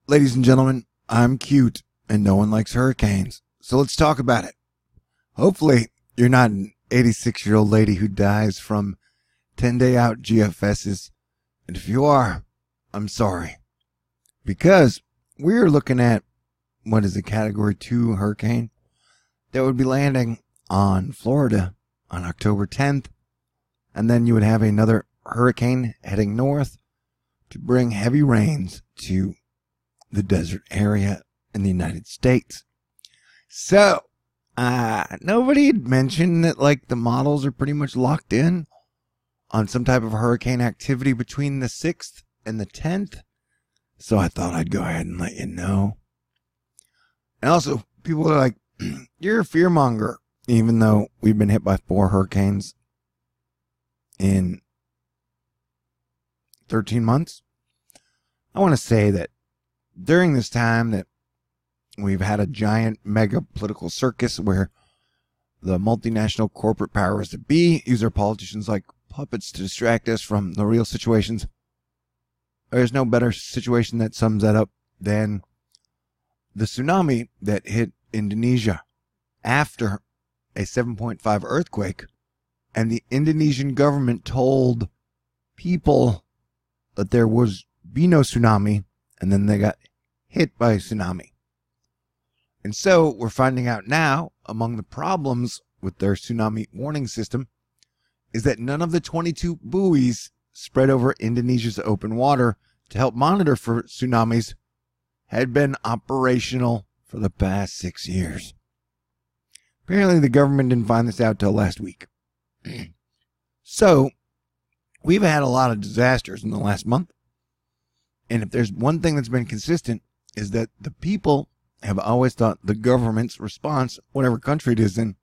Ladies and gentlemen, I'm cute and no one likes hurricanes. So let's talk about it. Hopefully, you're not an 86-year-old lady who dies from 10-day out GFSs. And if you are, I'm sorry. Because we're looking at what is a Category 2 hurricane that would be landing on Florida on October 10th. And then you would have another hurricane heading north to bring heavy rains to the desert area in the United States. So, nobody had mentioned that, like, the models are pretty much locked in on some type of hurricane activity between the 6th and the 10th. So I thought I'd go ahead and let you know. And also, people are like, you're a fearmonger, even though we've been hit by 4 hurricanes in 13 months. I want to say that during this time that we've had a giant mega political circus where the multinational corporate powers that be use our politicians like puppets to distract us from the real situations. There's no better situation that sums that up than the tsunami that hit Indonesia after a 7.5 earthquake, and the Indonesian government told people that there was be no tsunami, and then they got hit by a tsunami. And so we're finding out now, among the problems with their tsunami warning system, is that none of the 22 buoys spread over Indonesia's open water to help monitor for tsunamis had been operational for the past 6 years. Apparently the government didn't find this out till last week. So we've had a lot of disasters in the last month. And if there's one thing that's been consistent, is that the people have always thought the government's response, whatever country it is in,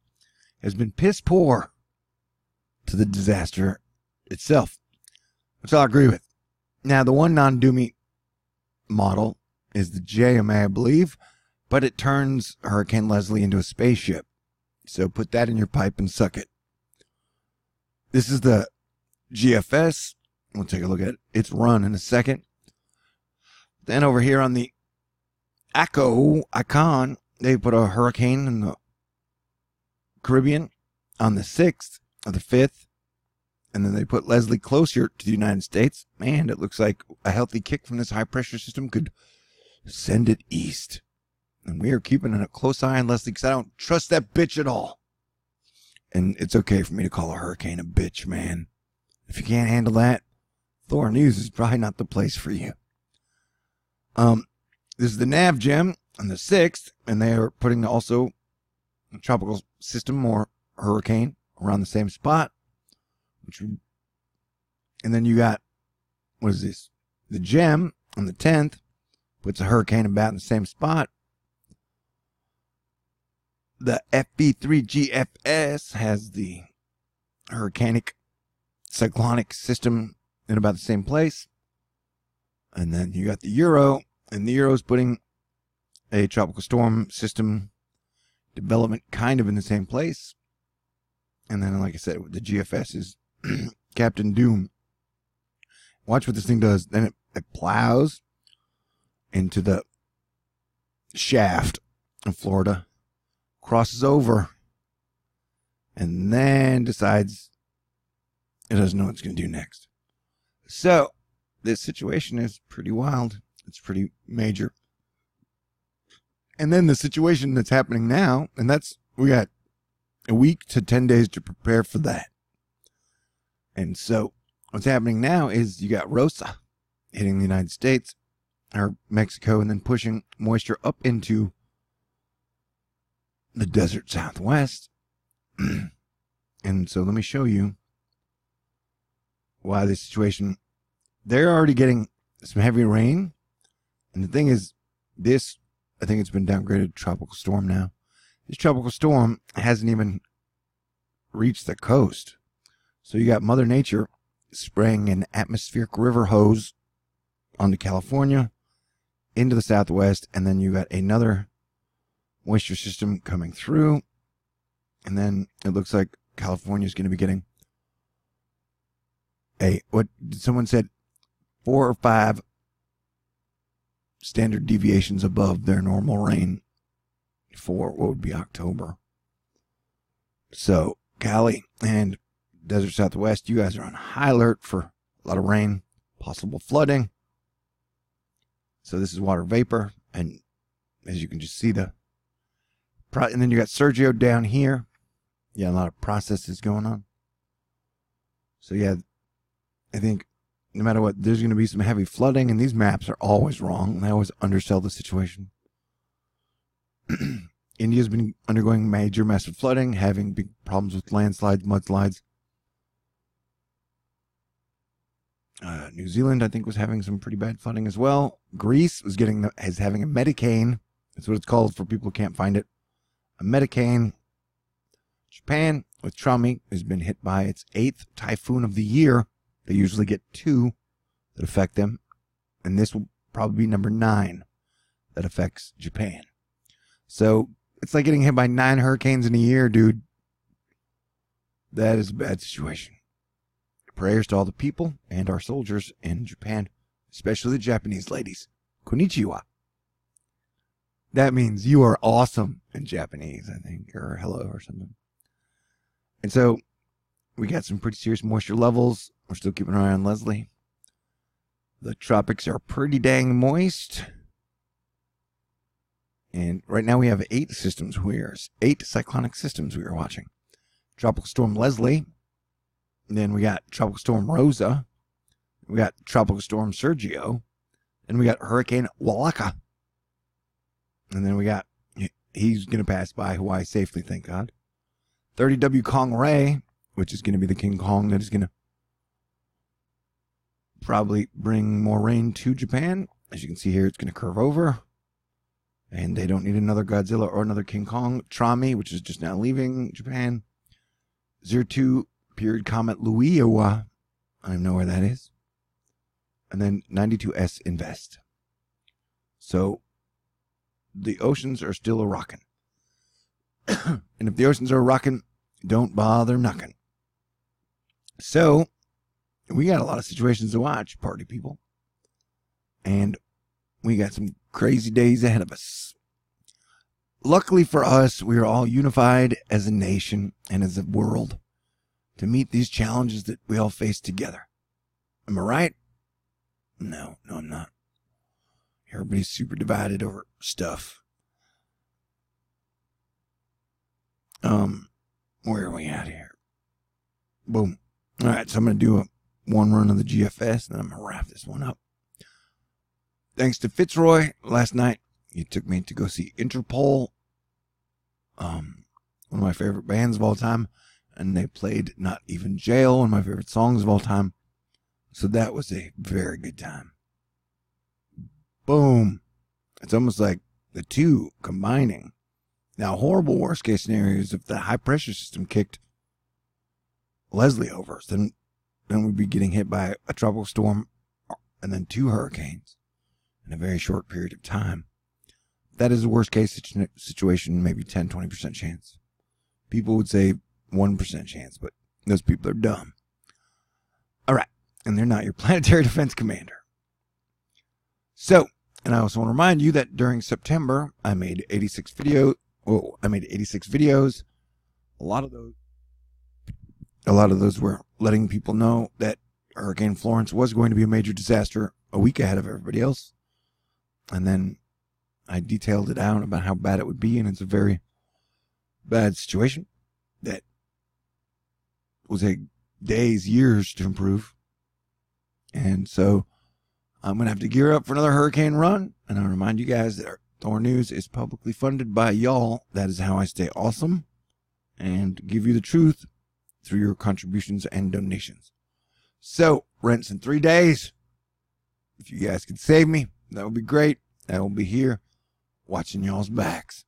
has been piss poor to the disaster itself, which I'll agree with. Now, the one non-doomy model is the JMA, I believe, but it turns Hurricane Leslie into a spaceship. So put that in your pipe and suck it. This is the GFS. We'll take a look at its run in a second. Then over here on the icon, they put a hurricane in the Caribbean on the 6th or the 5th. And then they put Leslie closer to the United States. Man, it looks like a healthy kick from this high-pressure system could send it east. And we are keeping a close eye on Leslie because I don't trust that bitch at all. And it's okay for me to call a hurricane a bitch, man. If you can't handle that, THORNEWS is probably not the place for you. This is the nav gem on the 6th, and they are putting also a tropical system or hurricane around the same spot. And then you got, what is this? The gem on the 10th puts a hurricane about in the same spot. The FB3GFS has the hurricanic cyclonic system in about the same place. And then you got the Euro, and the Euro's putting a tropical storm system development kind of in the same place. And then, like I said, the GFS is Captain Doom. Watch what this thing does. Then it plows into the shaft in Florida, crosses over, and then decides it doesn't know what it's going to do next. So this situation is pretty wild. It's pretty major. And then the situation that's happening now, and we got a week to 10 days to prepare for that. And so what's happening now is you got Rosa hitting the United States or Mexico and then pushing moisture up into the desert southwest. And so let me show you why this situation, they're already getting some heavy rain. And the thing is, I think it's been downgraded to tropical storm now. This tropical storm hasn't even reached the coast. So you got Mother Nature spraying an atmospheric river hose onto California, into the southwest, and then you got another moisture system coming through. And then it looks like California is going to be getting what someone said, 4 or 5 standard deviations above their normal rain for what would be October. So Cali and Desert Southwest, you guys are on high alert for a lot of rain, possible flooding. So this is water vapor, and as you can just see and then you got Sergio down here. Yeah, a lot of processes going on. So yeah, I think no matter what, there's going to be some heavy flooding, and these maps are always wrong. They always undersell the situation. India's been undergoing major massive flooding, having big problems with landslides, mudslides. New Zealand, I think, was having some pretty bad flooding as well. Greece is having a Medicane. That's what it's called for people who can't find it. A Medicane. Japan, with Trami, has been hit by its 8th typhoon of the year. They usually get 2 that affect them, and this will probably be number 9 that affects Japan. So it's like getting hit by 9 hurricanes in a year, dude. That is a bad situation. Prayers to all the people and our soldiers in Japan, especially the Japanese ladies. Konnichiwa. That means you are awesome in Japanese, I think, or hello or something. And so we got some pretty serious moisture levels. We're still keeping an eye on Leslie. The tropics are pretty dang moist. And right now we have 8 cyclonic systems we are watching. Tropical Storm Leslie. And then we got Tropical Storm Rosa. We got Tropical Storm Sergio. And we got Hurricane Walaka. And then we got, he's going to pass by Hawaii safely, thank God. 30W Kong Ray, which is going to be the King Kong that is going to probably bring more rain to Japan. As you can see here, it's going to curve over. And they don't need another Godzilla or another King Kong. Trami, which is just now leaving Japan. 02 period comet Luiwa. I don't know where that is. And then 92S Invest. So the oceans are still a-rockin'. And if the oceans are rocking, don't bother knocking. So we got a lot of situations to watch, party people. And we got some crazy days ahead of us. Luckily for us, we are all unified as a nation and as a world to meet these challenges that we all face together. Am I right? No, I'm not. Everybody's super divided over stuff. Where are we at here? Boom. All right, so I'm going to do one run of the GFS, and then I'm going to wrap this one up. Thanks to Fitzroy last night. He took me to go see Interpol, one of my favorite bands of all time, and they played Not Even Jail, one of my favorite songs of all time. So that was a very good time. Boom. It's almost like the two combining. Now, horrible worst case scenario is if the high pressure system kicked Leslie over, then we'd be getting hit by a tropical storm and then 2 hurricanes in a very short period of time. That is a worst case situation, maybe 10-20% chance. People would say 1% chance, but those people are dumb. All right, and they're not your planetary defense commander. So, and I also want to remind you that during September, I made 86 videos. A lot of those were letting people know that Hurricane Florence was going to be a major disaster a week ahead of everybody else. And then I detailed it out about how bad it would be, and it's a very bad situation that will take days, years to improve. And so I'm going to have to gear up for another hurricane run. And I'll remind you guys that our THORNEWS is publicly funded by y'all. That is how I stay awesome and give you the truth through your contributions and donations. So, rent's in 3 days. If you guys could save me, that would be great. I will be here watching y'all's backs.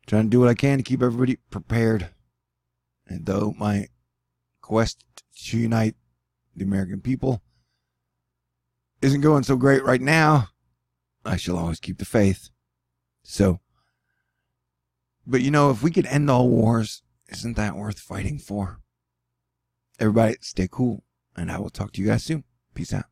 Trying to do what I can to keep everybody prepared. And though my quest to unite the American people isn't going so great right now, I shall always keep the faith. So, but you know, if we could end all wars, isn't that worth fighting for? Everybody, stay cool, and I will talk to you guys soon. Peace out.